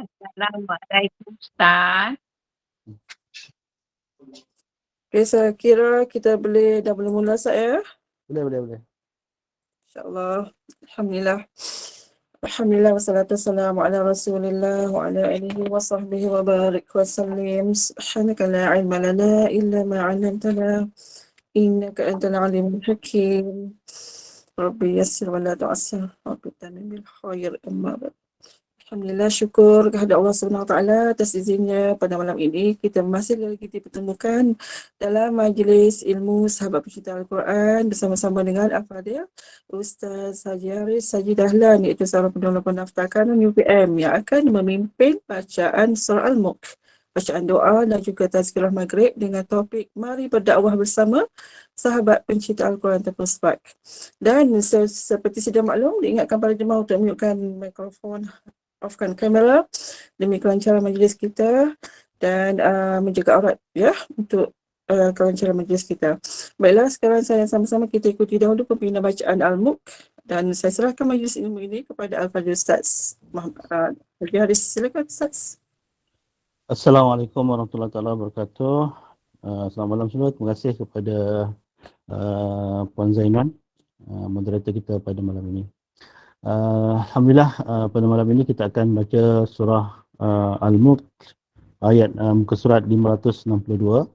Assalamualaikum Ustaz. Okay, saya kira kita dah boleh mula saya. Boleh. InsyaAllah. Alhamdulillah. Alhamdulillah wassalatu wassalamu ala Rasulillah wa ala alihi wa sahbihi wa barik wa sallim. Subhanaka la ilma lana illa ma 'allamtana innaka antal alimul hakim. Rabbi yassir wa la tu'assir. Rabbi tamin bil khair amma ba'd. Alhamdulillah, syukur kehadrat Allah SWT atas izinnya pada malam ini kita masih lagi dipertemukan dalam majlis ilmu sahabat pencinta Al-Quran bersama-sama dengan Al-Fadhil Ustaz Haji Haris Haji Dahlan, iaitu seorang penolong penaftar kanan UPM yang akan memimpin bacaan surah Al-Mulk, bacaan doa dan juga tazkirah maghrib dengan topik Mari Berdakwah Bersama Sahabat Pencinta Al-Quran Terpusat. Dan seperti sedia maklum, diingatkan para jemaah untuk mute mikrofon, offkan kamera demi kelancaran majlis kita dan menjaga aurat ya untuk kelancaran majlis kita. Baiklah, sekarang saya sama-sama kita ikuti dahulu pembina bacaan Al-Mulk dan saya serahkan majlis ilmu ini kepada Al-Fadhil Ustaz Muhammad Haji Haris. Silakan Ustaz. Assalamualaikum warahmatullahi wabarakatuh. Selamat malam semua. Terima kasih kepada Puan Zainan, moderator kita pada malam ini. Alhamdulillah, pada malam ini kita akan baca surah Al-Mulk ayat muka surat 562.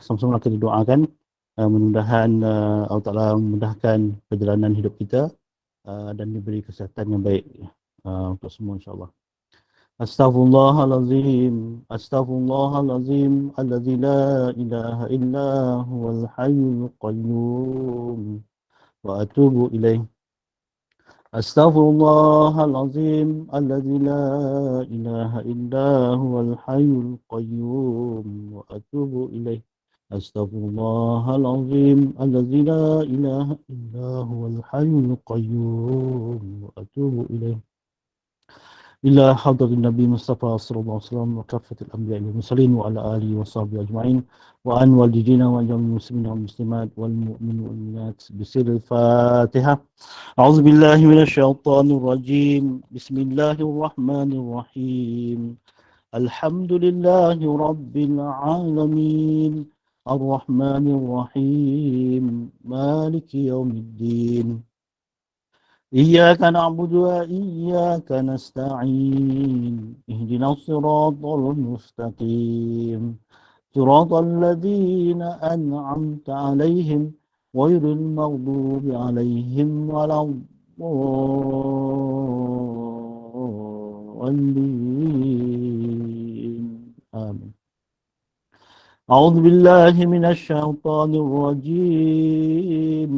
Sama-sama kita doakan mudah-mudahan Allah Ta'ala memudahkan perjalanan hidup kita dan diberi kesihatan yang baik untuk semua insyaAllah. Astaghfirullahalazim, astaghfirullahalazim, alladzi la ilaha illa huwal hayyul qayyum wa atubu ilaih. Astaghfirullahalazim, alladzi la ilaha illa huwal hayyul qayyum wa atubu ilaih. Astaghfirullahalazim, alladzi la ilaha illa huwal hayyul qayyum wa atubu ilaih. إلى حضرة النبي مصطفى صلى الله عليه وسلم وكافة الأنبياء والمرسلين وعلى آله وصحبه أجمعين وعن والدينا وجميع المسلمين والمسلمات والمؤمنين والمؤمنات بسر الفاتحة. أعوذ بالله من الشيطان الرجيم. بسم الله الرحمن الرحيم. الحمد لله رب العالمين الرحمن الرحيم مالك يوم الدين إياك نعبد وإياك نستعين اهدنا الصراط المستقيم صراط الذين أنعمت عليهم غير المغضوب عليهم ولا الضالين آمين. أعوذ بالله من الشيطان الرجيم.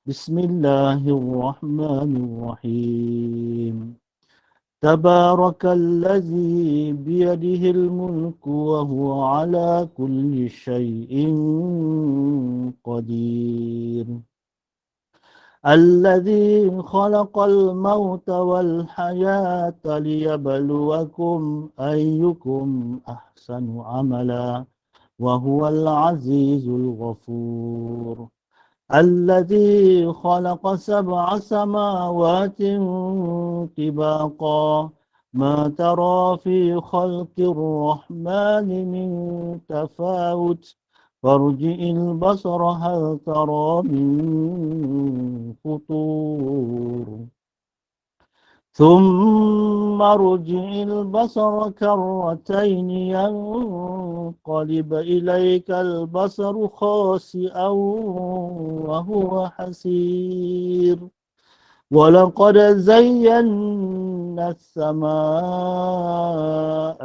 بسم الله الرحمن الرحيم. تبارك الذي بيده الملك وهو على كل شيء قدير. الذي خلق الموت والحياة ليبلوكم أيكم أحسن عملا وهو العزيز الغفور. الذي خلق 7 سماوات طباقا ما ترى في خلق الرحمن من تفاوت فارجع البصر هل ترى من فطور ثم ارجع البصر كرتين ينقلب إليك البصر خاسئا وهو حسير. ولقد زينا السماء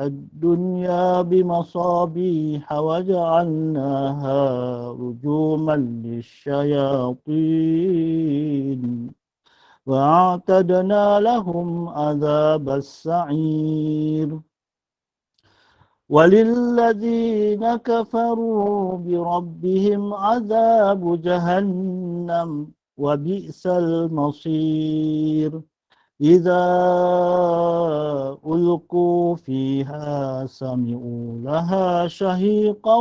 الدنيا بمصابيح وجعلناها رجوما للشياطين وأعتدنا لهم عذاب السعير. وللذين كفروا بربهم عذاب جهنم وبئس المصير. إذا ألقوا فيها سمعوا لها شهيقا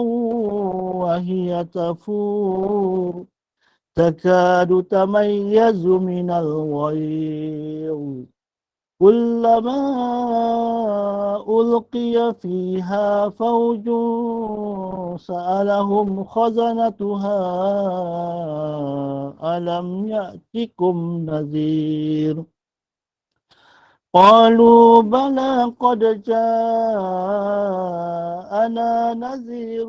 وهي تفور تكاد تميز من الغيظ كلما ألقي فيها فوج سألهم خزنتها ألم يأتكم نذير قالوا بلى قد جاءنا نذير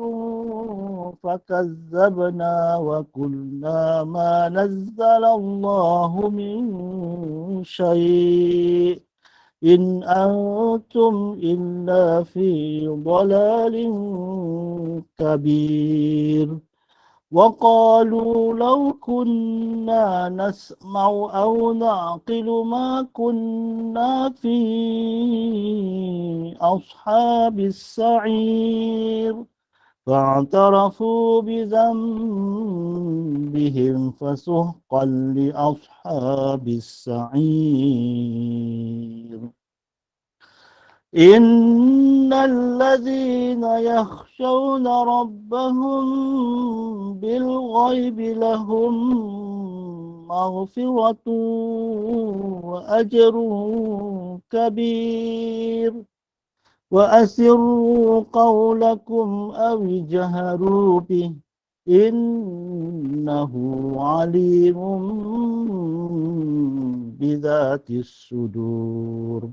فكذبنا وقلنا ما نزل الله من شيء إن أنتم إلا في ضلال كبير وقالوا لو كنا نسمع أو نعقل ما كنا في أصحاب السعير فاعترفوا بذنبهم فسحقا لأصحاب السعير إن الذين يخشون ربهم بالغيب لهم مغفرة وأجر كبير وأسروا قولكم أو اجهروا به إنه عليم بذات الصدور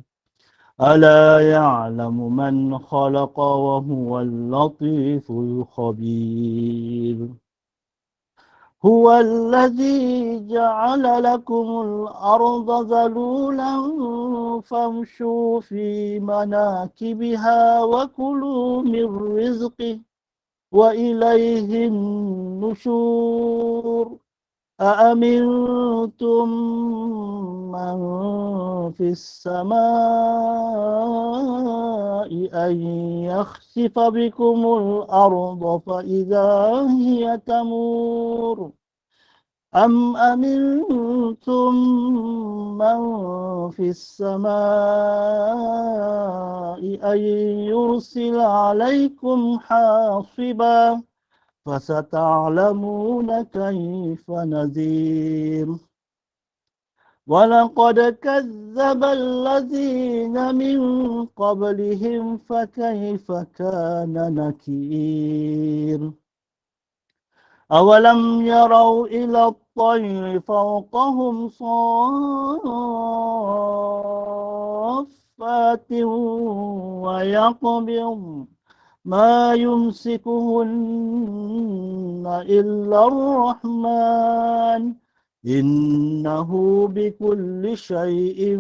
ألا يعلم من خلق وهو اللطيف الخبير هو الذي جعل لكم الأرض ذلولا فامشوا في مناكبها وكلوا من رزقه وإليه النشور أأمنتم من في السماء أن يخسف بكم الأرض فإذا هي تمور أم أمنتم من في السماء أن يرسل عليكم حاصبا فستعلمون كيف نذير ولقد كذب الذين من قبلهم فكيف كان نكير أولم يروا إلى الطير فوقهم صافات ويقبض ما يمسكهن إلا الرحمن إنه بكل شيء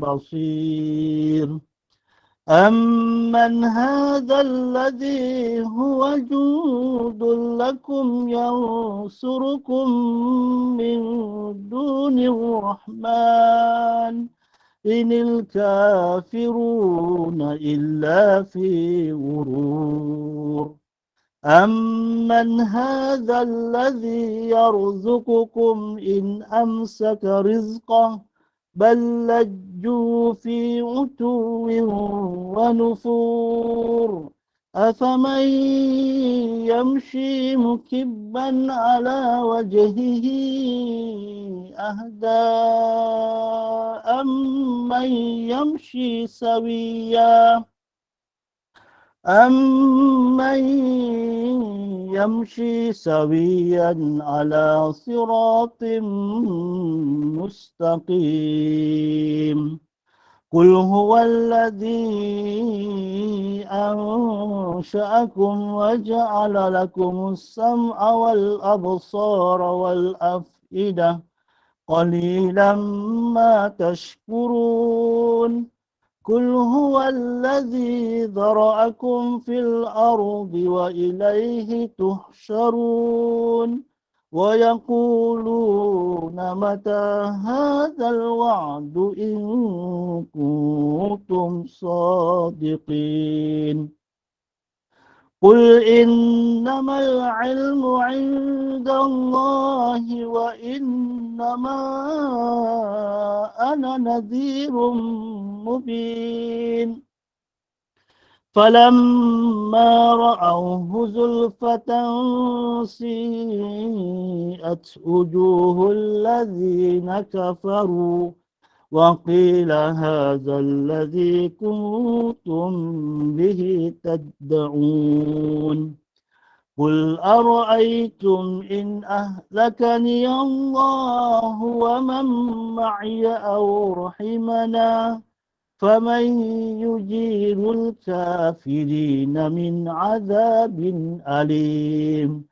بصير أمن هذا الذي هو جند لكم ينصركم من دون الرحمن إن الكافرون إلا في غرور أمن هذا الذي يرزقكم إن أمسك رزقه بل لجوا في عتو ونفور أفمن يمشي مكبا على وجهه أهدى أمن يمشي سويا أمن يمشي سويا على صراط مستقيم قل هو الذي أنشأكم وجعل لكم السمع والأبصار والأفئدة قليلا ما تشكرون قل هو الذي ذرأكم في الأرض وإليه تحشرون ويقولون متى هذا الوعد إن كنتم صادقين قل إنما العلم عند الله وإنما أنا نذير مبين فلما رأوه زلفة سيئت وجوه الذين كفروا وقيل هذا الذي كنتم به تدعون قل أرأيتم إن أهلكني الله ومن معي أو رحمنا فمن يجير الكافرين من عذاب أليم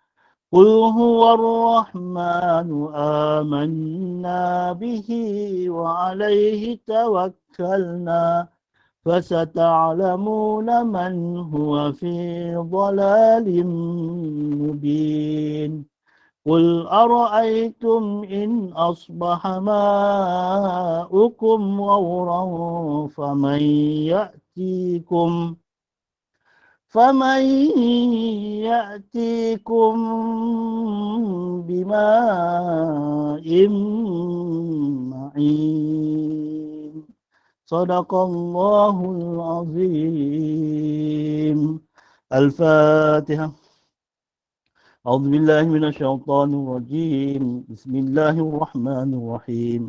قل هو الرحمن آمنا به وعليه توكلنا فستعلمون من هو في ضلال مبين قل أرأيتم إن أصبح ماؤكم غورا فمن يأتيكم بماء معين صدق الله العظيم الفاتحة أعوذ بالله من الشيطان الرجيم بسم الله الرحمن الرحيم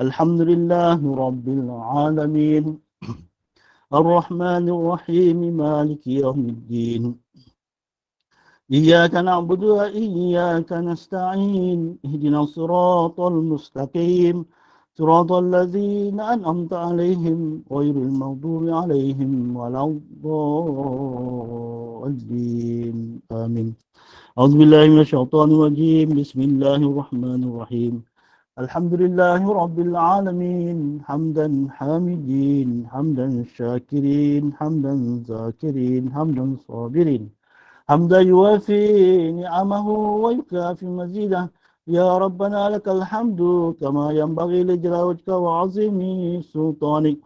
الحمد لله رب العالمين الرحمن الرحيم مالك يوم الدين إياك نعبد وإياك نستعين اهدنا الصراط المستقيم صراط الذين أنعمت عليهم غير المغضوب عليهم ولا الضالين آمين أعوذ بالله من الشيطان الرجيم بسم الله الرحمن الرحيم الحمد لله رب العالمين حمدا حامدين حمدا شاكرين حمدا ذاكرين حمدا صابرين حمدا يوافي نعمه ويكافي مزيده يا ربنا لك الحمد كما ينبغي لجلال وجهك وعظيم سلطانك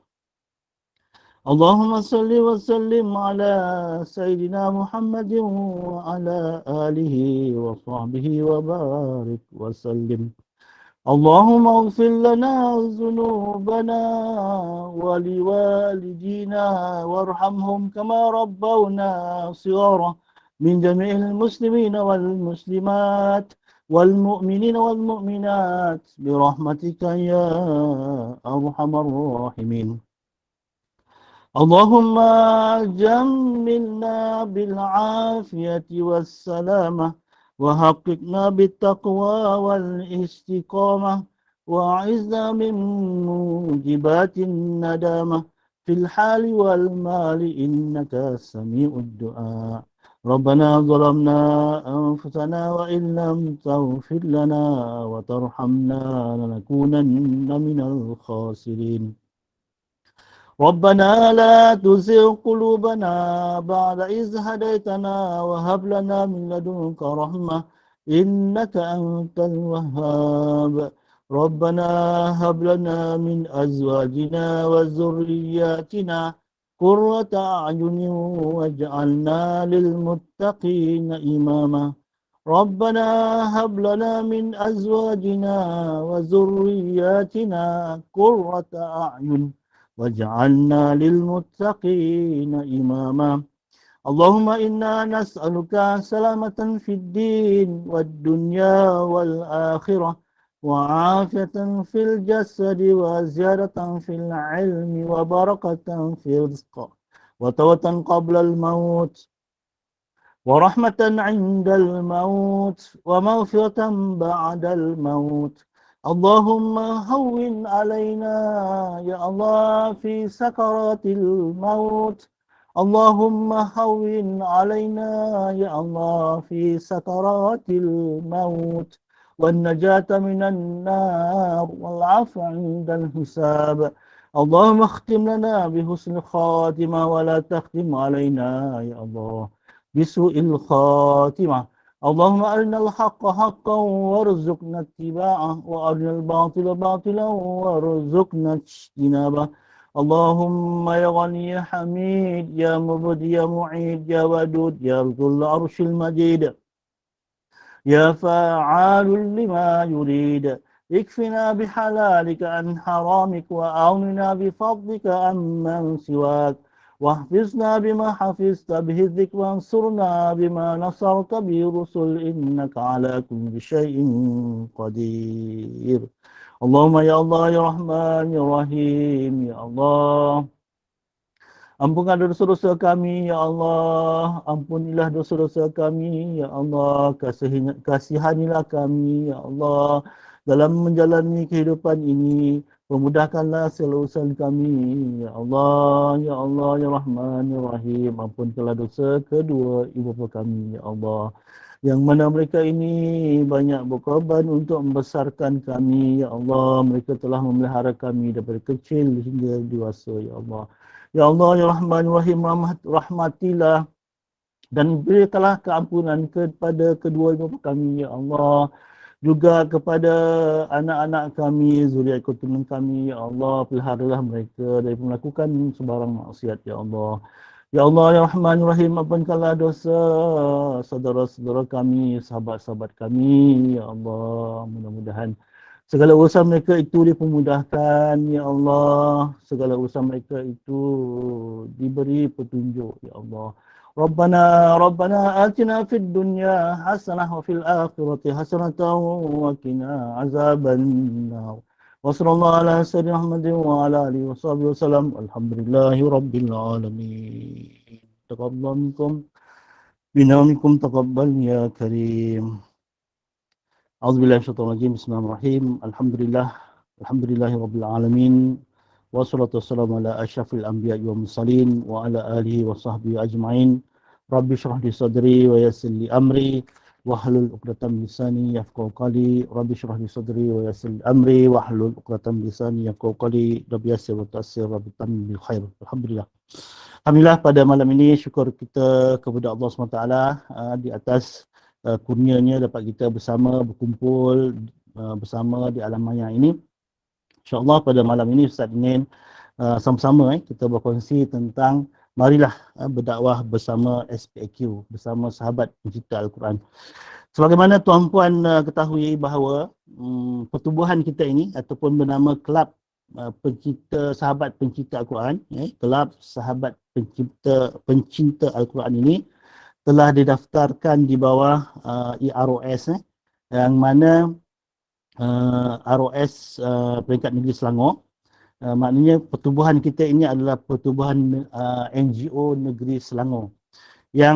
اللهم صل وسلم على سيدنا محمد وعلى آله وصحبه وبارك وسلم اللهم اغفر لنا ذنوبنا ولوالدينا وارحمهم كما ربونا صغارا من جميع المسلمين والمسلمات والمؤمنين والمؤمنات برحمتك يا أرحم الراحمين اللهم جملنا بالعافية والسلامة وحققنا بالتقوى والاستقامة وأعذنا من موجبات الندامة في الحال والمال إنك سميع الدعاء ربنا ظلمنا أنفسنا وإن لم تغفر لنا وترحمنا لنكونن من الخاسرين ربنا لا تزغ قلوبنا بعد إذ هديتنا وهب لنا من لدنك رحمة إنك أنت الوهاب ربنا هب لنا من أزواجنا وذرياتنا قرة أعين واجعلنا للمتقين إماما ربنا هب لنا من أزواجنا وذرياتنا قرة أعين واجعلنا للمتقين إماما اللهم إنا نسألك سلامة في الدين والدنيا والآخرة وعافية في الجسد وزيادة في العلم وبركة في الرزق وتوبة قبل الموت ورحمة عند الموت ومغفرة بعد الموت اللهم هون علينا يا الله في سكرات الموت اللهم هون علينا يا الله في سكرات الموت والنجاة من النار والعفو عند الحساب اللهم اختم لنا بحسن الخاتمة ولا تختم علينا يا الله بسوء الخاتمة اللهم أرنا الحق حقا وارزقنا اتباعه وأرنا الباطل باطلا وارزقنا اجتنابه اللهم يا غني يا حميد يا مبدي يا معيد يا ودود يا ذو العرش المجيد يا فعال لما يريد اكفنا بحلالك عن حرامك وأغننا بفضلك عمن سواك واحفظنا بما حفظت به الذكر وانصرنا بما نصرت به الرسل إنك على كل شيء قدير Allahumma ya Allah ya Rahman ya Rahim ya Allah. Ampunkan dosa-dosa kami, ya Allah. Ampunilah dosa-dosa kami, ya Allah. Kasihanilah kami, ya Allah. Dalam menjalani kehidupan ini, pemudahkanlah segala urusan kami, ya Allah. Ya Allah, ya Rahman, ya Rahim. Ampunkanlah dosa kedua ibu bapa kami, ya Allah. Yang mana mereka ini banyak berkorban untuk membesarkan kami, ya Allah. Mereka telah memelihara kami daripada kecil hingga dewasa, ya Allah. Ya Allah, Ya Rahman, Ya Rahim, rahmatilah dan berikanlah keampunan kepada kedua ibu kami, Ya Allah. Juga kepada anak-anak kami, zuriat keturunan kami, Ya Allah. Peliharalah mereka dari melakukan sebarang maksiat, Ya Allah. Ya Allah, Ya Rahman, Ya Rahim, ampunkanlah dosa saudara-saudara kami, sahabat-sahabat kami, Ya Allah. Mudah-mudahan segala urusan mereka itu dipermudahkan, Ya Allah. Segala urusan mereka itu diberi petunjuk, Ya Allah. Rabbana atina fid dunya hasanah wa fil akhirati hasanatan wa qina azabannar. Wa sallallahu ala sayyidina Muhammadin wa ala alihi wa sahbihi wasallam. Alhamdulillahi rabbil alamin. Taqabbal minkum binamikum taqabbal ya karim. A'udzubillahi minasyaitonir rajim. Bismillahirrahmanirrahim. Alhamdulillahi rabbil alamin. Wassalatu wassalamu ala asyrafil anbiya'i wal mursalin wa ala alihi wa sahbihi ajma'in. Rabbi shrah li sadri wa yassir li amri wahlul 'uqdatam min lisani yafqahu qawli. Rabbi shrah li sadri wa yassir li amri wahlul 'uqdatam min lisani yafqahu qawli. Rabbi yassir wa ta'sir rabbi tamim bil khair. Alhamdulillah. Alhamdulillah pada malam ini syukur kita kepada Allah SWT di atas kurnianya dapat kita bersama berkumpul bersama di alam maya ini. InsyaAllah pada malam ini Ustaz Inin sama-sama kita berkongsi tentang marilah berdakwah bersama SPAQ, bersama sahabat pencipta Al-Quran. Sebagaimana tuan-puan ketahui bahawa pertubuhan kita ini ataupun bernama Kelab Sahabat Pencipta Al-Quran, Kelab Sahabat Pencinta Al-Quran ini telah didaftarkan di bawah IROS yang mana ROS peringkat negeri Selangor. Maknanya pertubuhan kita ini adalah pertubuhan NGO negeri Selangor yang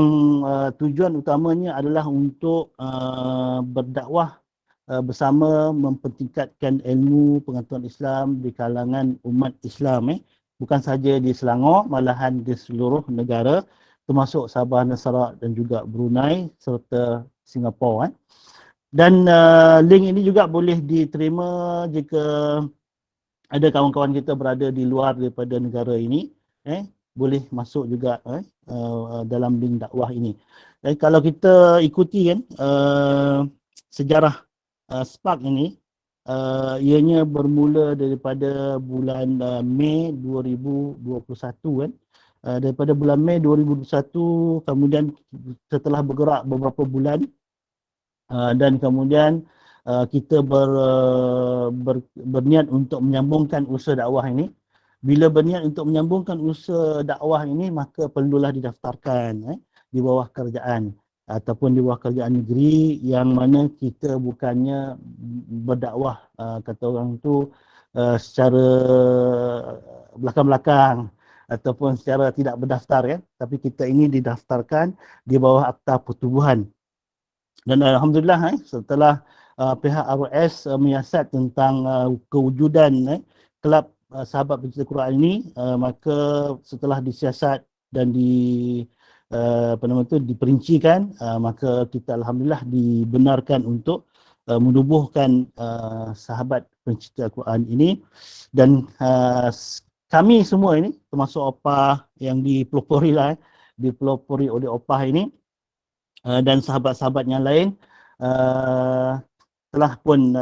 tujuan utamanya adalah untuk berdakwah bersama mempertingkatkan ilmu pengetahuan Islam di kalangan umat Islam, bukan saja di Selangor, malahan di seluruh negara termasuk Sabah dan Sarawak dan juga Brunei serta Singapura. Dan link ini juga boleh diterima jika ada kawan-kawan kita berada di luar daripada negara ini, boleh masuk juga dalam link dakwah ini. Dan kalau kita ikuti kan sejarah Spark ini, ianya bermula daripada bulan Mei 2021 kan. Daripada bulan Mei 2021, kemudian setelah bergerak beberapa bulan dan kemudian kita berniat untuk menyambungkan usaha dakwah ini. Bila berniat untuk menyambungkan usaha dakwah ini, maka perlulah didaftarkan di bawah kerajaan ataupun di bawah kerajaan negeri, yang mana kita bukannya berdakwah kata orang tu secara belakang-belakang ataupun secara tidak berdaftar, tapi kita ini didaftarkan di bawah Akta Pertubuhan. Dan alhamdulillah setelah pihak ROS menyiasat tentang kewujudan Kelab Sahabat Pencinta Quran ini, maka setelah disiasat dan diperincikan, maka kita alhamdulillah dibenarkan untuk menubuhkan Sahabat Pencinta Quran ini. Dan kami semua ini, termasuk opah yang dipelopori oleh opah ini dan sahabat-sahabat yang lain, telah pun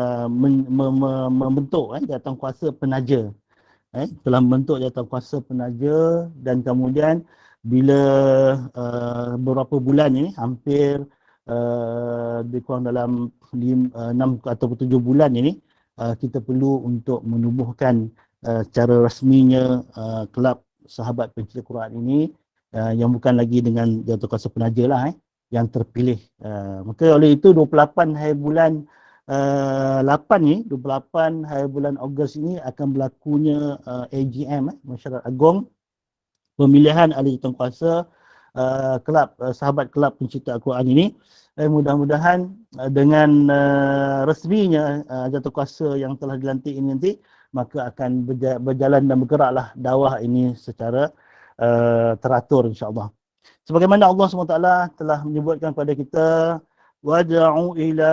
membentuk jawatankuasa penaja. Telah membentuk jawatankuasa penaja, dan kemudian bila beberapa bulan ini, hampir lebih kurang dalam 6 atau 7 bulan ini, kita perlu untuk menubuhkan secara rasminya Kelab Sahabat Pencinta Quran ini, yang bukan lagi dengan jawatankuasa penaja lah, yang terpilih. Maka oleh itu 28 hari bulan 8 ni, 28 hari bulan Ogos ini akan berlakunya AGM, Masyarakat Agong, pemilihan ahli jawatan kelab sahabat kelab pencipta Al-Quran ini. Mudah-mudahan dengan resminya jawatan kuasa yang telah dilantik ini nanti, maka akan berjalan dan bergeraklah dakwah ini secara teratur, insya-Allah. Sebagaimana Allah SWT telah menyebutkan pada kita, wad'u ila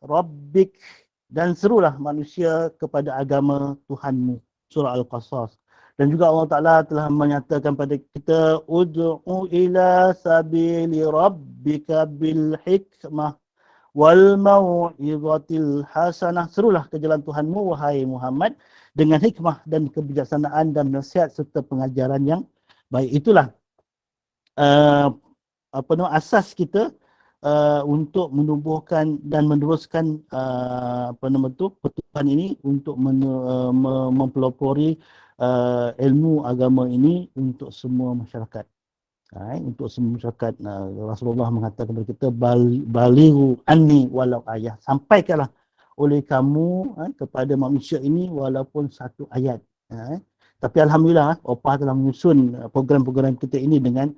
rabbik, dan serulah manusia kepada agama Tuhanmu. Surah Al-Qasas. Dan juga Allah Ta'ala telah menyatakan pada kita, ud'u ila sabili rabbika bil hikmah wal mau'izatil hasanah. Serulah ke jalan Tuhanmu, wahai Muhammad, dengan hikmah dan kebijaksanaan dan nasihat serta pengajaran yang baik. Itulah asas kita untuk menumbuhkan dan meneruskan pertubuhan ini untuk mempelopori ilmu agama ini untuk semua masyarakat. Untuk semua masyarakat. Rasulullah mengatakan kepada kita, balighu anni walau ayah, sampaikanlah oleh kamu kepada manusia ini walaupun satu ayat. Tapi alhamdulillah Opah telah menyusun program-program kita ini dengan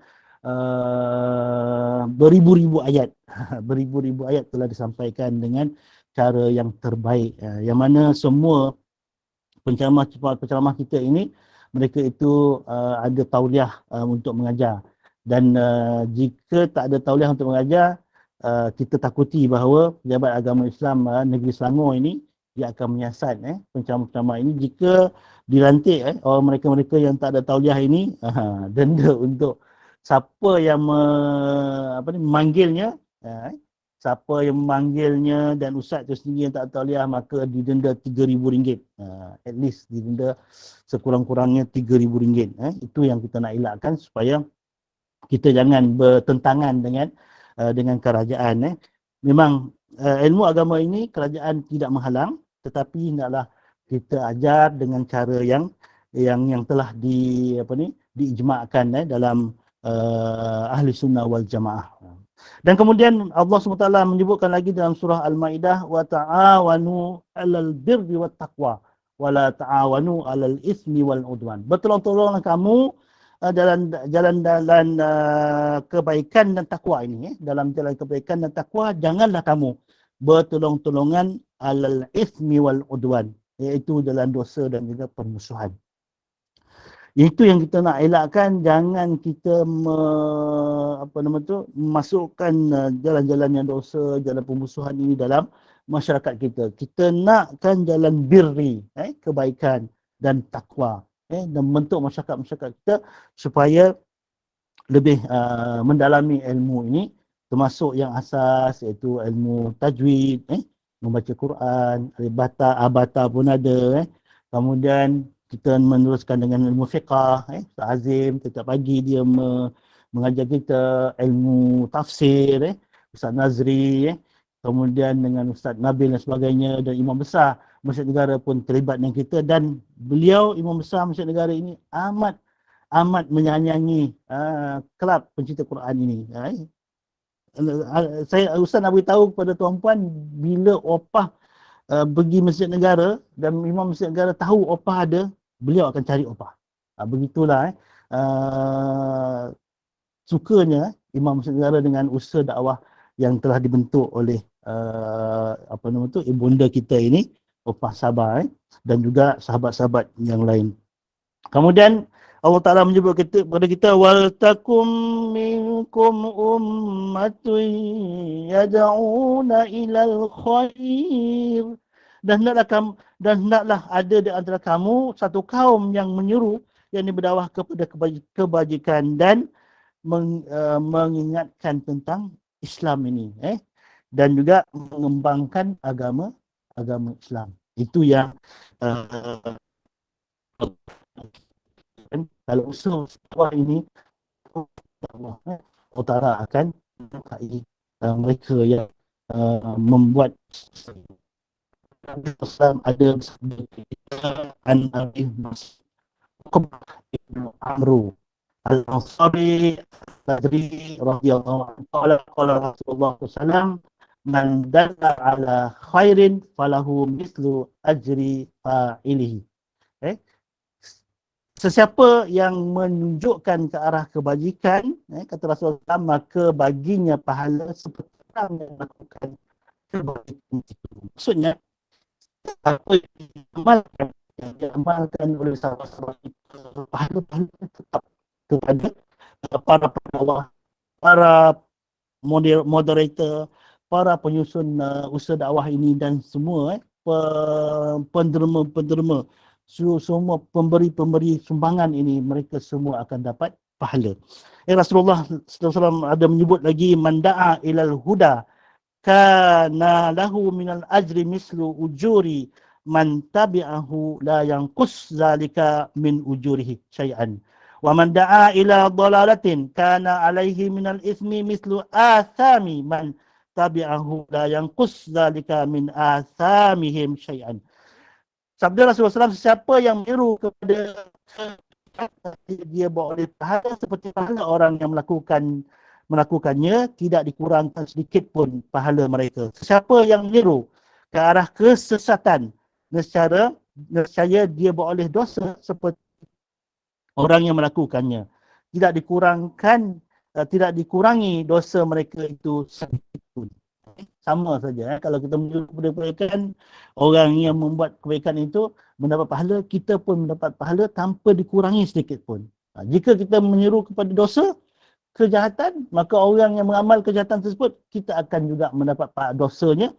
beribu-ribu ayat. Beribu-ribu ayat telah disampaikan dengan cara yang terbaik. Yang mana semua penceramah kita ini, mereka itu ada tauliah untuk mengajar. Dan jika tak ada tauliah untuk mengajar, kita takuti bahawa pejabat agama Islam negeri Selangor ini, dia akan menyiasat penceramah-penceramah ini. Jika dilantik orang mereka-mereka yang tak ada tauliah ini, denda untuk siapa yang memanggilnya, siapa yang memanggilnya dan ustaz itu sendiri yang tak tauliah, maka didenda RM3,000. At least didenda sekurang-kurangnya RM3,000. Itu yang kita nak elakkan supaya kita jangan bertentangan dengan kerajaan. Memang ilmu agama ini kerajaan tidak menghalang, tetapi hendaklah kita ajar dengan cara yang telah diijma'kan dalam ahli sunnah wal jamaah. Dan kemudian Allah SWT menyebutkan lagi dalam surah Al-Maidah, wa ta'awanu 'alal birri wat taqwa wa la ta'awanu 'alal ismi wal udwan. Bertolong-tolonglah kamu dalam kebaikan dan takwa ini. Dalam jalan kebaikan dan takwa, janganlah kamu bertolong-tolongan 'alal ismi wal udwan, iaitu dalam dosa dan juga permusuhan. Itu yang kita nak elakkan. Jangan kita memasukkan jalan-jalan yang dosa, jalan pemusuhan ini dalam masyarakat kita. Kita nakkan jalan birri, kebaikan dan takwa, dan membentuk masyarakat kita supaya lebih mendalami ilmu ini, termasuk yang asas iaitu ilmu tajwid, membaca Quran, abata pun ada. Kemudian kita meneruskan dengan ilmu fiqah. Ustaz Azim setiap pagi dia mengajar kita ilmu tafsir. Ustaz Nazri, kemudian dengan Ustaz Nabil dan sebagainya, dan Imam Besar Masjid Negara pun terlibat dengan kita. Dan beliau, Imam Besar Masjid Negara ini, amat menyayangi kelab pencipta Quran ini. Ustaz nak beritahu kepada tuan-puan, bila Opah pergi Masjid Negara dan Imam Masjid Negara tahu Opah ada, beliau akan cari Opah. Begitulah sukanya Imam Masjid Negara dengan usaha dakwah yang telah dibentuk oleh ibunda kita ini, Opah Sabah, dan juga sahabat-sahabat yang lain. Kemudian Allah Ta'ala menyebut kepada kita, wal takum minkum ummatun yad'una ilal khair. Dan hendaklah ada di antara kamu satu kaum yang menyeru, yang berdakwah kepada kebajikan dan mengingatkan tentang Islam ini, dan juga mengembangkan agama Islam. Itu yang kalau usaha dakwah ini, Allah Ta'ala akan menyertai mereka yang membuat Islam. Ada an Abi Uqbah ibn Amru Al-Ansari Al-Badri radhiyallahu anhu, qala Rasulullah sallallahu man dalla ala khairin falahu mislu ajri fa'ilihi. Sesiapa yang menunjukkan ke arah kebajikan, kata Rasulullah, maka baginya pahala seperti orang yang melakukan kebajikan itu. Maksudnya, apa yang diamalkan oleh sahabat-sahabat itu, pahala-pahala tetap kepada para penawar, para moderator, para penyusun usaha dakwah ini dan semua penderma-penderma, semua pemberi-pemberi sumbangan ini, mereka semua akan dapat pahala. Rasulullah SAW ada menyebut lagi, man da'a ilal huda kana lahu minal ajri mislu ujuri man tabi'ahu la yanqus zalika min ujurihi syai'an. Wa man da'a ila dhalalatin kana alaihi minal ismi mislu athami man tabi'ahu la yanqus zalika min athamihim syai'an. Sabda Rasulullah SAW, siapa yang meniru kepada dia boleh pahala seperti pahala orang yang melakukannya, tidak dikurangkan sedikit pun pahala mereka. Siapa yang meniru ke arah kesesatan, nescaya dia boleh dosa seperti orang yang melakukannya. Tidak dikurangi dosa mereka itu sedikit pun. Sama saja. Kalau kita menyuruh kepada kebaikan, orang yang membuat kebaikan itu mendapat pahala, kita pun mendapat pahala tanpa dikurangi sedikit pun. Jika kita menyuruh kepada dosa, kejahatan, maka orang yang mengamal kejahatan tersebut, kita akan juga mendapat dosanya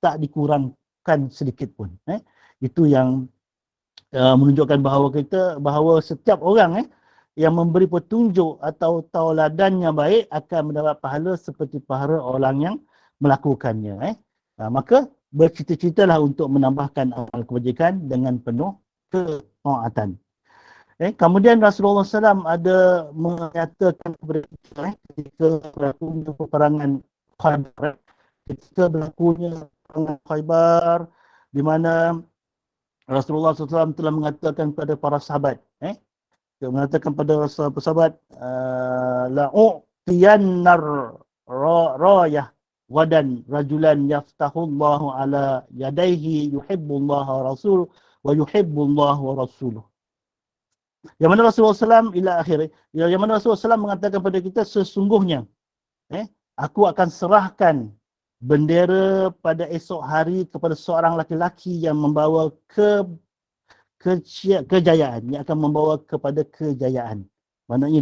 tak dikurangkan sedikit pun. Itu yang menunjukkan bahawa setiap orang yang memberi petunjuk atau tauladan yang baik akan mendapat pahala seperti pahala orang yang melakukannya. Maka bercita-citalah untuk menambahkan amal kebajikan dengan penuh ketaatan. Kemudian Rasulullah SAW ada menyatakan kepada kita ketika berlakunya peperangan Khaybar, di mana Rasulullah SAW telah mengatakan kepada para sahabat, mengatakan pada sahabat, la'u'tiyannar rayah wadan rajulan yaftahullahu ala yadaihi yuhibbullaha rasul wa yuhibbullaha wa rasuluh. Yang mana Rasulullah SAW yang mana Rasulullah SAW mengatakan kepada kita, sesungguhnya aku akan serahkan bendera pada esok hari kepada seorang laki-laki yang membawa kejayaan, yang akan membawa kepada kejayaan. Maknanya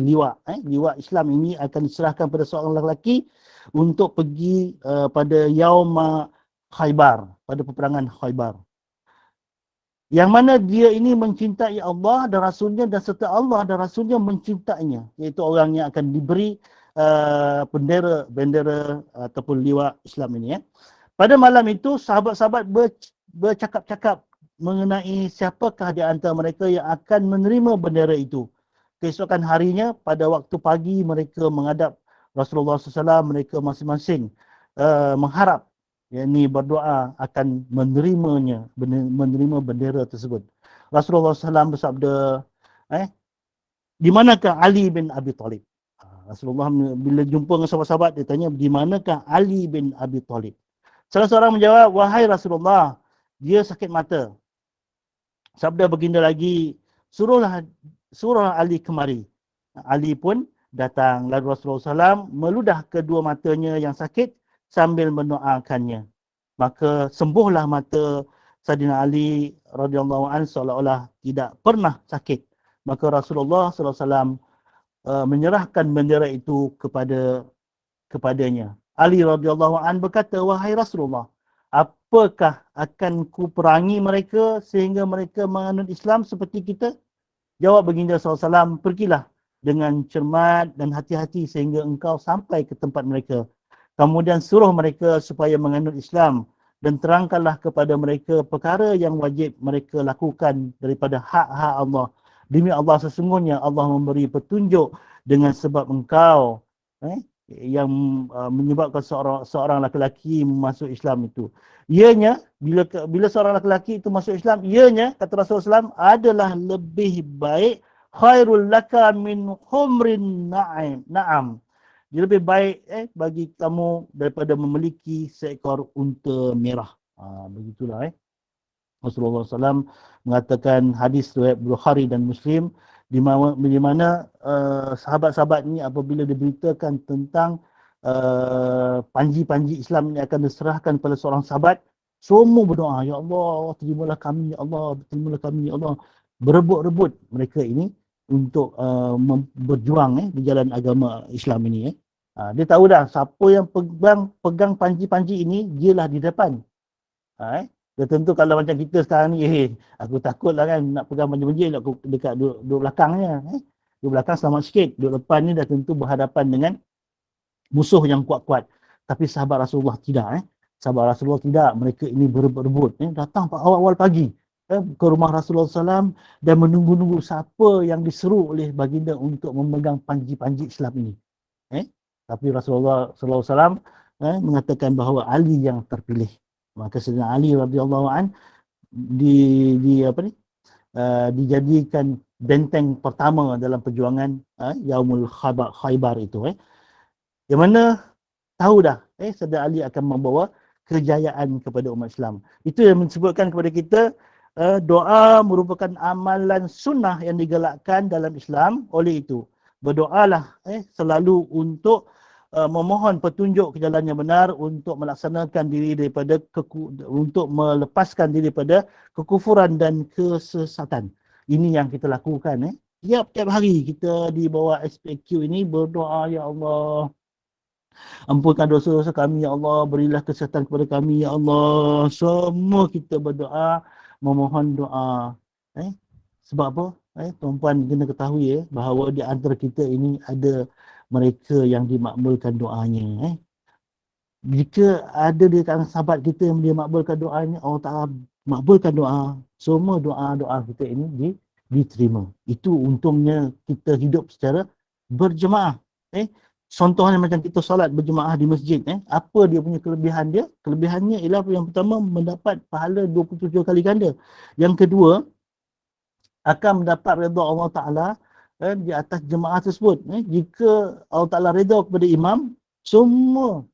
liwak Islam ini akan diserahkan pada seorang lelaki untuk pergi pada Yauma Khaybar, pada peperangan Khaybar. Yang mana dia ini mencintai Allah dan Rasulnya, dan serta Allah dan Rasulnya mencintainya, iaitu orang yang akan diberi bendera ataupun liwak Islam ini. Pada malam itu sahabat-sahabat bercakap-cakap mengenai siapakah di antara mereka yang akan menerima bendera itu. Keesokan harinya pada waktu pagi mereka menghadap Rasulullah SAW, mereka masing-masing mengharap, yakni berdoa akan menerima bendera tersebut. Rasulullah SAW bersabda, di manakah Ali bin Abi Thalib? Rasulullah bila jumpa dengan sahabat-sahabat, dia tanya, di manakah Ali bin Abi Thalib? Salah seorang menjawab, wahai Rasulullah, dia sakit mata. Sabda baginda lagi, suruhlah Ali kemari. Ali pun datang. Lalu Rasulullah SAW meludah kedua matanya yang sakit sambil mendoakannya. Maka sembuhlah mata Saidina Ali radhiyallahu anhu seolah-olah tidak pernah sakit. Maka Rasulullah SAW menyerahkan bendera itu kepadanya. Ali radhiyallahu anhu berkata, wahai Rasulullah, apakah akan ku perangi mereka sehingga mereka menganut Islam seperti kita? Jawab baginda SAW, pergilah dengan cermat dan hati-hati sehingga engkau sampai ke tempat mereka. Kemudian suruh mereka supaya menganut Islam dan terangkanlah kepada mereka perkara yang wajib mereka lakukan daripada hak-hak Allah. Demi Allah, sesungguhnya Allah memberi petunjuk dengan sebab engkau yang menyebabkan seorang lelaki masuk Islam itu. Ianya, bila seorang lelaki itu masuk Islam, ianya, kata Rasulullah SAW, adalah lebih baik, khairul laka min humrin na'am. Dia lebih baik bagi kamu daripada memiliki seekor unta merah. Begitulah Rasulullah SAW mengatakan hadis riwayat Bukhari dan Muslim di mana sahabat-sahabat ni apabila diberitakan tentang panji-panji Islam yang akan diserahkan kepada seorang sahabat, semua berdoa, ya Allah, terimalah kami, ya Allah, terimalah kami, ya Allah. Berebut-rebut mereka ini untuk berjuang di jalan agama Islam ini. Dia tahu dah siapa yang pegang panji-panji ini, dialah di depan. Dia tentu kalau macam kita sekarang ni, aku takut lah kan nak pegang panji-panji, aku dekat duduk belakangnya. Duduk belakang selamat sikit, duduk depan ni dah tentu berhadapan dengan musuh yang kuat-kuat. Tapi sahabat Rasulullah tidak. Sahabat Rasulullah tidak, mereka ini berebut-rebut. Datang awal-awal pagi ke rumah Rasulullah SAW dan menunggu-nunggu siapa yang diseru oleh baginda untuk memegang panji-panji Islam ini. Tapi Rasulullah SAW mengatakan bahawa Ali yang terpilih. Maka Sayyidina Ali radhiyallahu an dijadikan benteng pertama dalam perjuangan Yaumul Khaybar itu. Yang mana tahu dah Sayyidina Ali akan membawa kejayaan kepada umat Islam. Itu yang disebutkan kepada kita doa merupakan amalan sunnah yang digalakkan dalam Islam. Oleh itu berdoalah selalu untuk memohon petunjuk ke jalan yang benar, untuk melaksanakan diri daripada untuk melepaskan diri daripada kekufuran dan kesesatan. Ini yang kita lakukan. Tiap-tiap hari kita di bawah SPQ ini berdoa, ya Allah, ampunkan dosa-dosa kami, ya Allah, berilah kesihatan kepada kami, ya Allah. Semua kita berdoa, memohon doa. Sebab apa? Tuan-puan kena ketahui bahawa di antara kita ini ada mereka yang dimakbulkan doanya. Jika ada di kalangan sahabat kita yang dia makbulkan doanya, Allah Ta'ala makbulkan doa. Semua doa-doa kita ini diterima. Itu untungnya kita hidup secara berjemaah. Contohnya macam kita solat berjemaah di masjid. Apa dia punya kelebihan dia? Kelebihannya ialah yang pertama, mendapat pahala 27 kali ganda. Yang kedua, akan mendapat redha Allah Ta'ala di atas jemaah tersebut. Jika Allah Ta'ala redha kepada imam, semua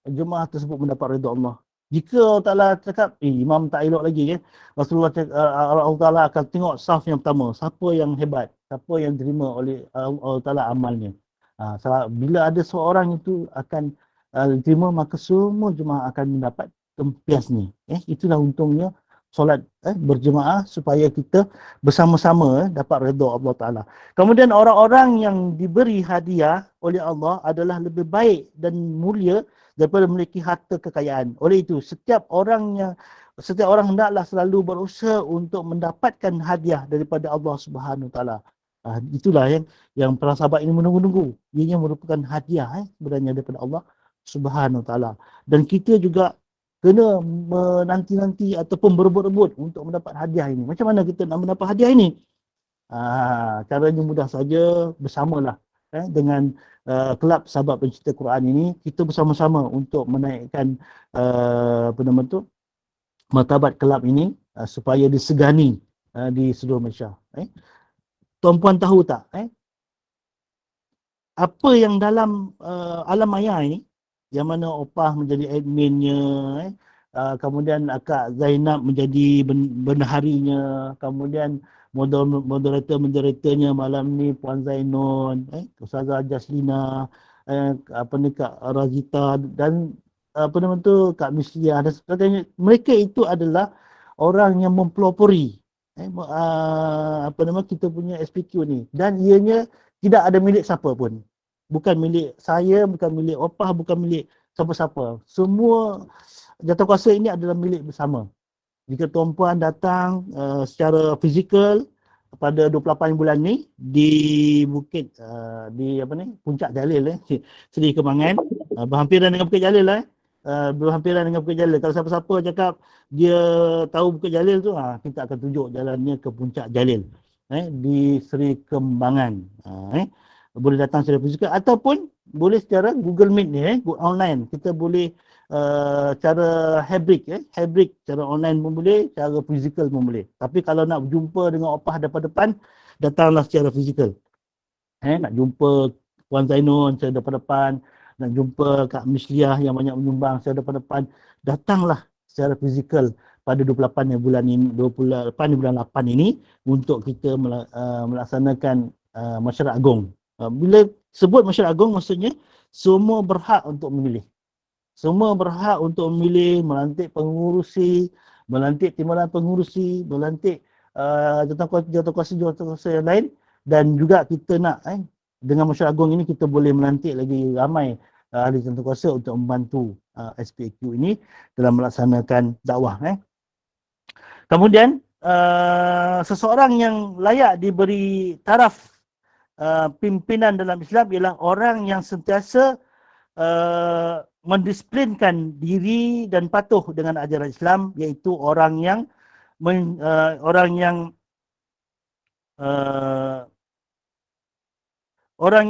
jemaah tersebut mendapat redha Allah. Jika Allah Ta'ala cakap, imam tak elok lagi, Rasulullah cakap, Allah Ta'ala akan tengok saf yang pertama, siapa yang hebat, siapa yang terima oleh Allah Ta'ala amalnya. Bila ada seorang itu akan diterima, maka semua jemaah akan mendapat tempiasnya. Itulah untungnya solat berjemaah, supaya kita bersama-sama dapat redha Allah Ta'ala. Kemudian orang-orang yang diberi hadiah oleh Allah adalah lebih baik dan mulia daripada memiliki harta kekayaan. Oleh itu, setiap orang hendaklah selalu berusaha untuk mendapatkan hadiah daripada Allah Subhanahu Ta'ala. Itulah yang para sahabat ini menunggu-nunggu. Ianya merupakan hadiah sebenarnya daripada Allah Subhanahu Ta'ala. Dan kita juga kena menanti-nanti ataupun berebut-rebut untuk mendapat hadiah ini. Macam mana kita nak mendapat hadiah ini? Caranya mudah saja, bersamalah dengan kelab sahabat pencinta Quran ini. Kita bersama-sama untuk menaikkan martabat kelab ini supaya disegani di seluruh Malaysia. Tuan-puan tahu tak apa yang dalam alam maya ini, yang mana Opah menjadi adminnya, kemudian Akak Zainab menjadi bendaharinya, kemudian moderator-moderatornya malam ni Puan Zainon, Ustazah Jaslina, Kak Razita dan Kak Mislia dan sebagainya. Mereka itu adalah orang yang mempelopori kita punya SPQ ni, dan ianya tidak ada milik siapa pun. Bukan milik saya, bukan milik Opah, bukan milik siapa-siapa. Semua jawatan ini adalah milik bersama. Jika tuan-puan datang secara fizikal pada 28 bulan ni di Bukit Puncak Jalil Seri Kembangan, berhampiran dengan Bukit Jalil berhampiran dengan Bukit Jalil. Kalau siapa-siapa cakap dia tahu Bukit Jalil tu, kita akan tunjuk jalannya ke Puncak Jalil di Seri Kembangan. Boleh datang secara fizikal ataupun boleh secara Google Meet ni online. Kita boleh cara hybrid cara online pun boleh, cara fizikal pun boleh. Tapi kalau nak berjumpa dengan Opah depan-depan, datanglah secara fizikal. Nak jumpa Puan Zainun secara depan-depan, nak jumpa Kak Misliah yang banyak menyumbang secara depan-depan, datanglah secara fizikal pada 28 bulan ini, 28 bulan 8 ini untuk kita melaksanakan Masyarakat Agung. Bila sebut Masyarakat Agung, maksudnya semua berhak untuk memilih. Semua berhak untuk memilih, melantik pengurusi, melantik timbalan pengurusi, melantik jawatan-kuasa yang lain, dan juga kita nak dengan Masyarakat Agung ini kita boleh melantik lagi ramai ahli jawatan-kuasa untuk membantu SPAQ ini dalam melaksanakan dakwah. Kemudian seseorang yang layak diberi taraf pimpinan dalam Islam ialah orang yang sentiasa mendisiplinkan diri dan patuh dengan ajaran Islam, iaitu orang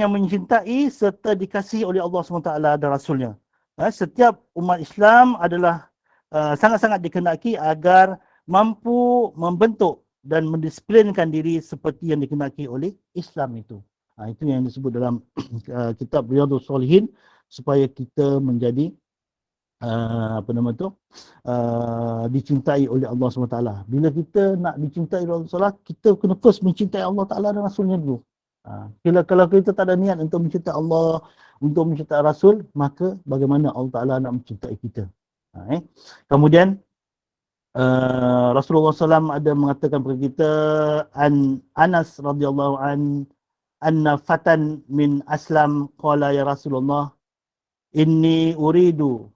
yang mencintai serta dikasihi oleh Allah SWT dan Rasulnya. Setiap umat Islam adalah sangat-sangat dikehendaki agar mampu membentuk dan mendisiplinkan diri seperti yang dikehendaki oleh Islam itu. Itu yang disebut dalam kitab Riyadhus Shalihin, supaya kita menjadi dicintai oleh Allah SWT. Bila kita nak dicintai oleh Allah SWT, kita kena first mencintai Allah Ta'ala dan Rasulnya dulu. Kalau kita tak ada niat untuk mencintai Allah, untuk mencintai Rasul, maka bagaimana Allah Ta'ala nak mencintai kita? Kemudian Rasulullah SAW ada mengatakan kepada kita, Anas radhiyallahu anna fatan min aslam qala ya Rasulullah inni uridu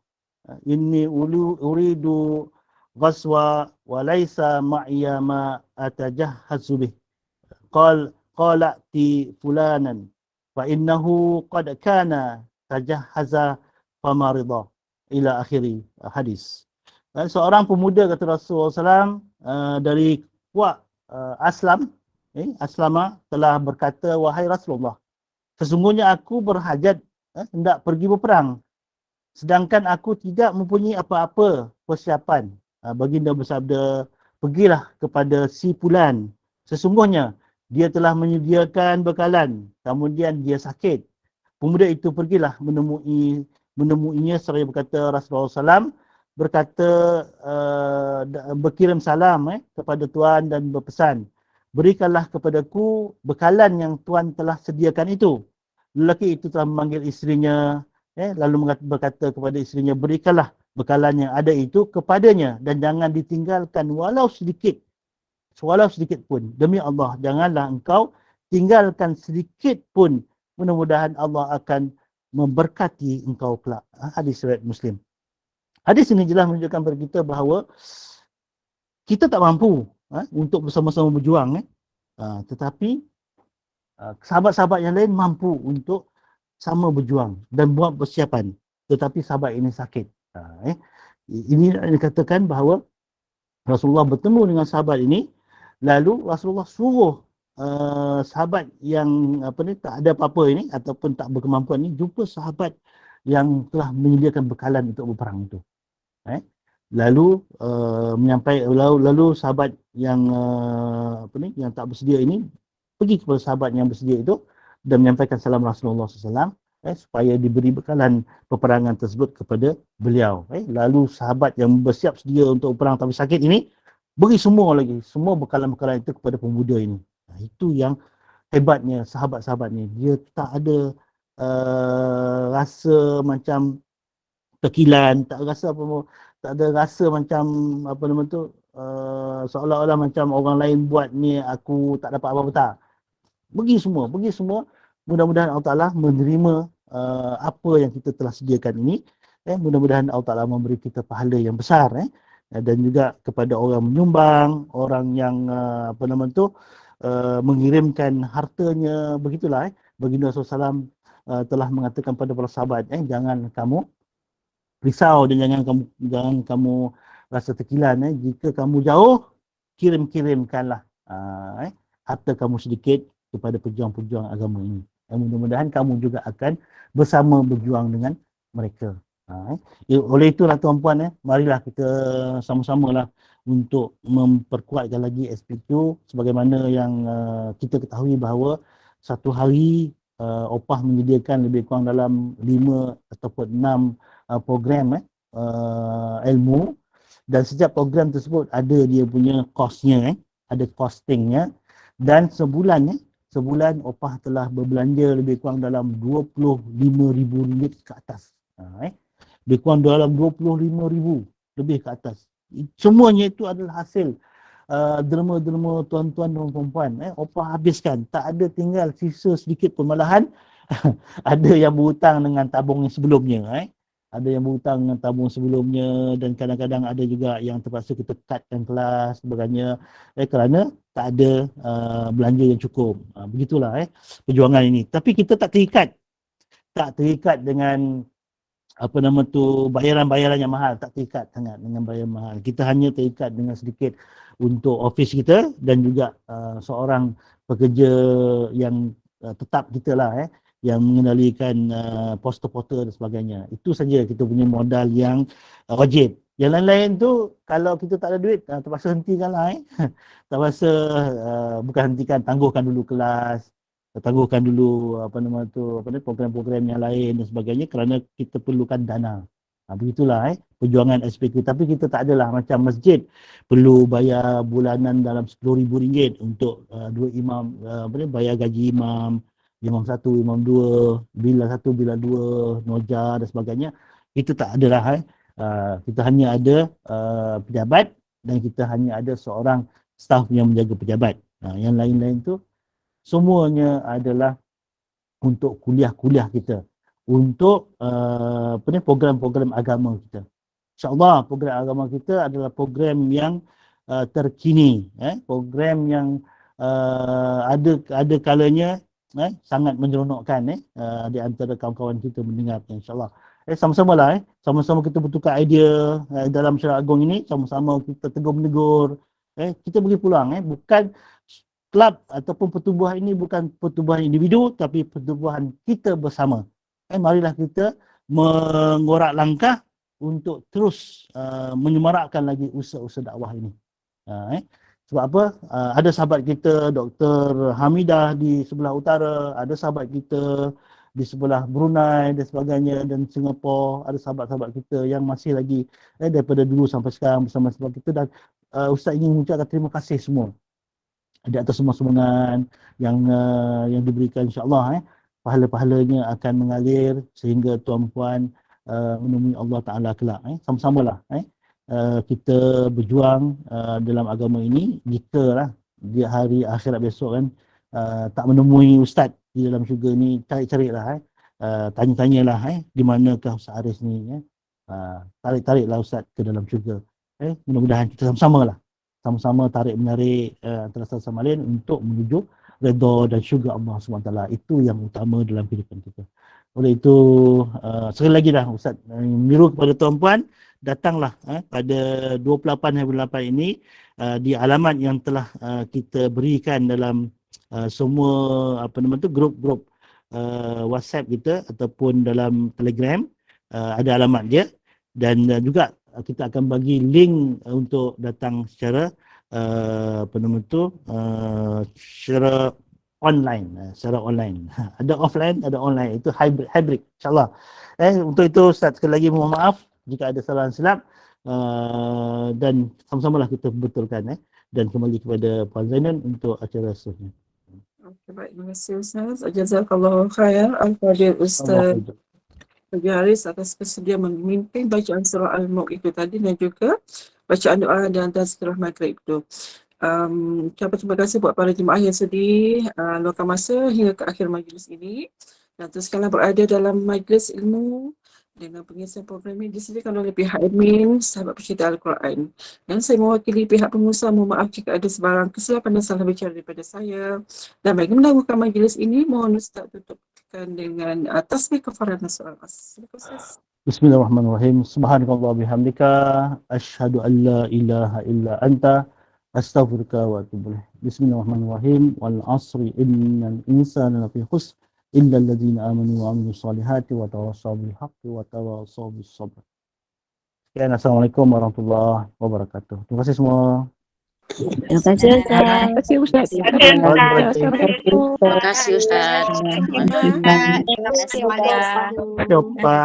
ghaswa wa laisa ma'iya ma atajahhazu bih. Qala ti fulanan fa innahu qad kana tajahhaza famarida ila akhiri hadis. Seorang pemuda, kata Rasulullah SAW, dari Kuat Aslam, Aslama telah berkata, wahai Rasulullah, sesungguhnya aku berhajat hendak pergi berperang, sedangkan aku tidak mempunyai apa-apa persiapan. Baginda bersabda, pergilah kepada si fulan, sesungguhnya dia telah menyediakan bekalan, kemudian dia sakit. Pemuda itu pergilah menemuinya seraya berkata, Rasulullah SAW berkata, berkirim salam kepada Tuan dan berpesan, berikanlah kepadaku bekalan yang Tuan telah sediakan itu. Lelaki itu telah memanggil isterinya, lalu berkata kepada isterinya, berikanlah bekalan yang ada itu kepadanya dan jangan ditinggalkan walau sedikit pun. Demi Allah, janganlah engkau tinggalkan sedikit pun. Mudah-mudahan Allah akan memberkati engkau kelak. Hadis riwayat Muslim. Hadis ini jelas menunjukkan kepada kita bahawa kita tak mampu untuk bersama-sama berjuang. Tetapi sahabat-sahabat yang lain mampu untuk sama berjuang dan buat persiapan. Tetapi sahabat ini sakit. Ini dikatakan bahawa Rasulullah bertemu dengan sahabat ini, lalu Rasulullah suruh sahabat yang tak ada apa-apa ini ataupun tak berkemampuan ini jumpa sahabat yang telah menyediakan bekalan untuk berperang itu. Lalu lalu sahabat yang yang tak bersedia ini pergi kepada sahabat yang bersedia itu dan menyampaikan salam Rasulullah SAW supaya diberi bekalan peperangan tersebut kepada beliau. Lalu sahabat yang bersiap sedia untuk berperang tapi sakit ini beri semua bekalan-bekalan itu kepada pemuda ini. Itu yang hebatnya sahabat-sahabat ni. Dia tak ada rasa macam tekilan, tak ada rasa macam seolah-olah macam orang lain buat ni aku tak dapat apa-apa, tak. Pergi semua. Mudah-mudahan Allah Ta'ala menerima apa yang kita telah sediakan ini. Mudah-mudahan Allah Ta'ala memberi kita pahala yang besar. Dan juga kepada orang menyumbang, orang yang mengirimkan hartanya, begitulah. Baginda Rasulullah SAW telah mengatakan kepada para sahabat, jangan kamu risau dan jangan kamu rasa tekilan. Jika kamu jauh, kirimkanlah harta kamu sedikit kepada pejuang-pejuang agama ini. Mudah-mudahan kamu juga akan bersama berjuang dengan mereka. Oleh itulah tuan-puan, marilah kita sama-samalah untuk memperkuatkan lagi SPQ sebagaimana yang kita ketahui bahawa satu hari Opah menyediakan lebih kurang dalam 5 ataupun 6 program ilmu, dan setiap program tersebut ada dia punya kosnya, ada costingnya, dan sebulan Opah telah berbelanja lebih kurang dalam RM25,000 ke atas. Lebih kurang dalam RM25,000 lebih ke atas. Semuanya itu adalah hasil derma-derma tuan-tuan dan perempuan. Opah habiskan, tak ada tinggal sisa sedikit pun, malahan ada yang berhutang dengan tabung yang sebelumnya. Ada yang berhutang dengan tabung sebelumnya, dan kadang-kadang ada juga yang terpaksa kita cutkan kelas sebagainya kerana tak ada belanja yang cukup. Begitulah perjuangan ini. Tapi kita tak terikat dengan apa nama tu, bayaran-bayaran yang mahal, tak terikat sangat dengan bayaran mahal. Kita hanya terikat dengan sedikit untuk office kita, dan juga seorang pekerja yang tetap kita lah, yang mengendalikan poster-poster dan sebagainya. Itu saja kita punya modal yang wajib. Yang lain-lain tu kalau kita tak ada duit, terpaksa hentikan lah. Terpaksa bukan hentikan, tangguhkan dulu kelas, tangguhkan dulu program-program yang lain dan sebagainya, kerana kita perlukan dana. Begitulah perjuangan SPQ. Tapi kita tak adalah macam masjid perlu bayar bulanan dalam RM10,000 untuk dua imam, bayar gaji imam, imam satu, imam dua, bila satu, bila dua, noja dan sebagainya. Itu tak adalah. Kita hanya ada pejabat, dan kita hanya ada seorang staf yang menjaga pejabat. Yang lain-lain tu semuanya adalah untuk kuliah-kuliah kita, untuk program-program agama kita. InsyaAllah program agama kita adalah program yang terkini, program yang ada kalanya sangat menyeronokkan di antara kawan-kawan kita mendengarnya, insyaAllah. Sama-sama lah, sama-sama kita bertukar idea dalam Syariat Agong ini, sama-sama kita tegur-menegur, kita beri peluang, bukan kelab ataupun pertubuhan ini bukan pertubuhan individu, tapi pertubuhan kita bersama. Marilah kita mengorak langkah untuk terus menyemarakkan lagi usaha-usaha dakwah ini. Sebab apa? Ada sahabat kita Dr. Hamidah di sebelah utara, ada sahabat kita di sebelah Brunei dan sebagainya, dan Singapura, ada sahabat-sahabat kita yang masih lagi daripada dulu sampai sekarang bersama-sama kita, dan Ustaz ingin mengucapkan terima kasih semua di atas semua sumbangan yang diberikan. InsyaAllah pahala-pahalanya akan mengalir sehingga tuan-puan menemui Allah Ta'ala kelak. Sama-sama lah kita berjuang dalam agama ini. Jika lah di hari akhirat besok kan tak menemui Ustaz di dalam syurga ni, cari-cari lah tanya-tanyalah di manakah Ustaz Aris ni, tarik-tariklah Ustaz ke dalam syurga. Mudah-mudahan kita sama-sama tarik menarik antara satu sama lain untuk menuju redha dan syurga Allah SWT. Itu yang utama dalam kehidupan kita. Oleh itu sekali lagi dah Ustaz menyeru kepada tuan-puan, datanglah pada 28/8 ini di alamat yang telah kita berikan dalam semua grup-grup WhatsApp kita ataupun dalam Telegram, ada alamat dia, dan juga kita akan bagi link untuk datang secara secara online. Ada offline, ada online. Itu hybrid insyaAllah. Untuk itu Ustaz sekali lagi mohon maaf jika ada salah silap, dan sama-samalah kita betulkan dan kembali kepada Puan Zainal untuk acara seterusnya. Okey, baik. Terima kasih Ustaz. Jazakallahu khair al-Fadil Ustaz Haji Haris atas bersedia memimpin bacaan surah Al-Mulk itu tadi, dan juga bacaan doa dan tazkirah maghrib itu. Ucapan terima kasih buat para jemaah yang sudi luangkan masa hingga ke akhir majlis ini, dan teruskanlah berada dalam majlis ilmu dengan pengisian program ini disediakan oleh pihak admin Sahabat Pecinta Al-Quran. Dan saya mewakili pihak pengusaha, mohon maaf jika ada sebarang kesilapan dan salah bicara daripada saya. Dan bagi menangguhkan majlis ini, mohon Ustaz tutupkan dengan tasbih kafaratan surah Al-As. Bismillahirrahmanirrahim. Subhanakallah bihamdika asyhadu an la ilaha illa anta astaghfiruka wa atubu ilaik. Bismillahirrahmanirrahim. Wal 'asri innal insana lafi khusr illa alladziina aamanu wa 'amilus solihati wa tawassaw bil haqqi wa tawassaw bis sabr. Assalamualaikum warahmatullahi wabarakatuh. Terima kasih semua. Terima kasih Ustaz. Terima kasih Ustaz. Assalamualaikum. Terima kasih Ustaz. Terima kasih Mbak. Terima kasih semuanya. Ada apa?